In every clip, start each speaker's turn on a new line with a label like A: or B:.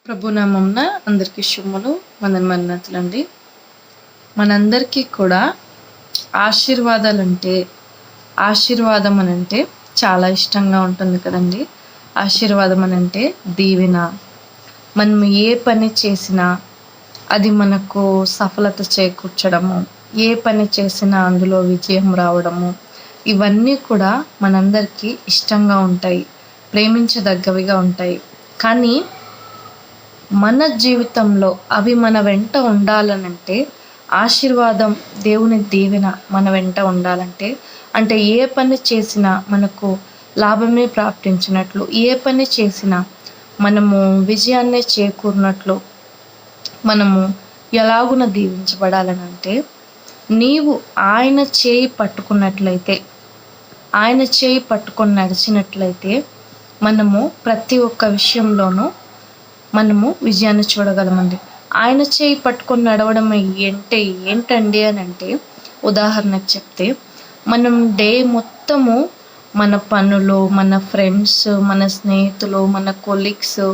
A: ప్రభునామంన అందరికీ శుభములు మన్నతులండి. మనందరికీ కూడా ఆశీర్వాదం అనంటే చాలా ఇష్టంగా ఉంటుంది కదండి. ఆశీర్వాదం అనంటే దీవెన. మనం ఏ పని చేసినా అది మనకు సఫలత చేకూర్చడము, ఏ పని చేసినా అందులో విజయం రావడము, ఇవన్నీ కూడా మనందరికీ ఇష్టంగా ఉంటాయి, ప్రేమించదగ్గవిగా ఉంటాయి. కానీ మన జీవితంలో అవి మన వెంట ఉండాలనంటే, ఆశీర్వాదం, దేవుని దీవెన మన వెంట ఉండాలంటే, అంటే ఏ పని చేసినా మనకు లాభమే ప్రాప్తించినట్లు, ఏ పని చేసినా మనము విజయాన్నే చేకూరినట్లు మనము ఎలాగున దీవించబడాలనంటే, నీవు ఆయన చేయి పట్టుకున్నట్లయితే, ఆయన చేయి పట్టుకొని నడిచినట్లయితే మనము ప్రతి ఒక్క విషయంలోనూ మనము విజయాన్ని చూడగలమండి. ఆయన చేయి పట్టుకొని నడవడం ఏంటండి అని అంటే, ఉదాహరణకు చెప్తే, మనం డే మొత్తము మన పనులు, మన ఫ్రెండ్స్, మన స్నేహితులు, మన కొలీగ్స్,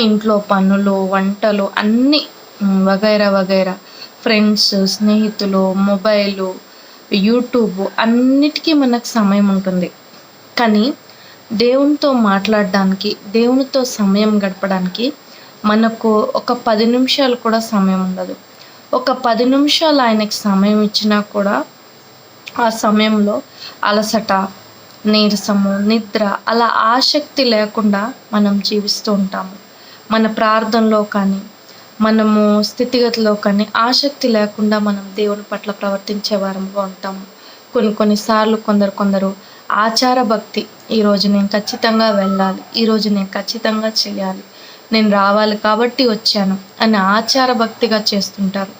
A: ఇంట్లో పనులు, వంటలు అన్నీ వగైరా ఫ్రెండ్స్, స్నేహితులు, మొబైలు, యూట్యూబ్ అన్నిటికీ మనకు సమయం ఉంటుంది. కానీ దేవునితో మాట్లాడడానికి, దేవునితో సమయం గడపడానికి మనకు ఒక 10 నిమిషాలు కూడా సమయం ఉండదు. ఒక 10 నిమిషాలు ఆయనకి సమయం ఇచ్చినా కూడా ఆ సమయంలో అలసట, నీరసము, నిద్ర, అలా ఆసక్తి లేకుండా మనం జీవిస్తూ ఉంటాము. మన ప్రార్థనలో కానీ, మనము స్థితిగతిలో కానీ ఆసక్తి లేకుండా మనం దేవుని పట్ల ప్రవర్తించే వారముగా ఉంటాము. కొన్నిసార్లు కొందరు ఆచార భక్తి, ఈరోజు నేను ఖచ్చితంగా వెళ్ళాలి, ఈరోజు నేను ఖచ్చితంగా చేయాలి, నేను రావాలి కాబట్టి వచ్చాను అని ఆచార భక్తిగా చేస్తుంటారు.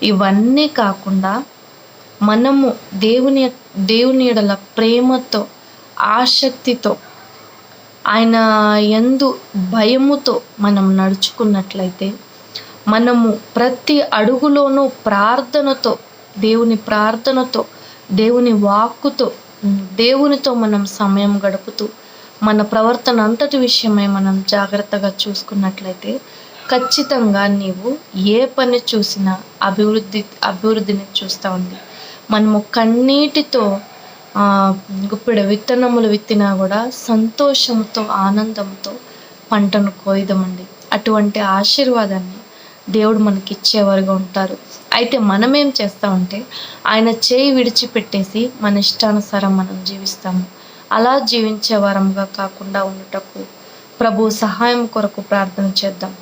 A: ఇవన్నీ కాకుండా మనము దేవుని యెడల ప్రేమతో, ఆసక్తితో, ఆయన యందు భయముతో మనం నడుచుకున్నట్లయితే, మనము ప్రతి అడుగులోనూ ప్రార్థనతో, దేవుని వాక్కుతో, దేవునితో మనం సమయం గడుపుతూ మన ప్రవర్తన అంతటి విషయమై మనం జాగ్రత్తగా చూసుకున్నట్లయితే ఖచ్చితంగా నీవు ఏ పని చూసినా అభివృద్ధిని చూస్తూ ఉంది. మనము కన్నీటితో గుప్పెడు విత్తనములు విత్తినా కూడా సంతోషంతో, ఆనందంతో పంటను కోయదమండి. అటువంటి ఆశీర్వాదాన్ని దేవుడు మనకి ఇచ్చేవారుగా ఉంటారు. అయితే మనం ఏం చేస్తామంటే, ఆయన చేయి విడిచిపెట్టేసి మన ఇష్టానుసారం మనం జీవిస్తాము. అలా జీవించే వారంగా కాకుండా ఉండుటకు ప్రభు సహాయం కొరకు ప్రార్థన చేద్దాం.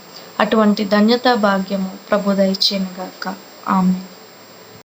A: అటువంటి ధన్యతా భాగ్యము ప్రభు దయచేయునుగాక. ఆమేన్.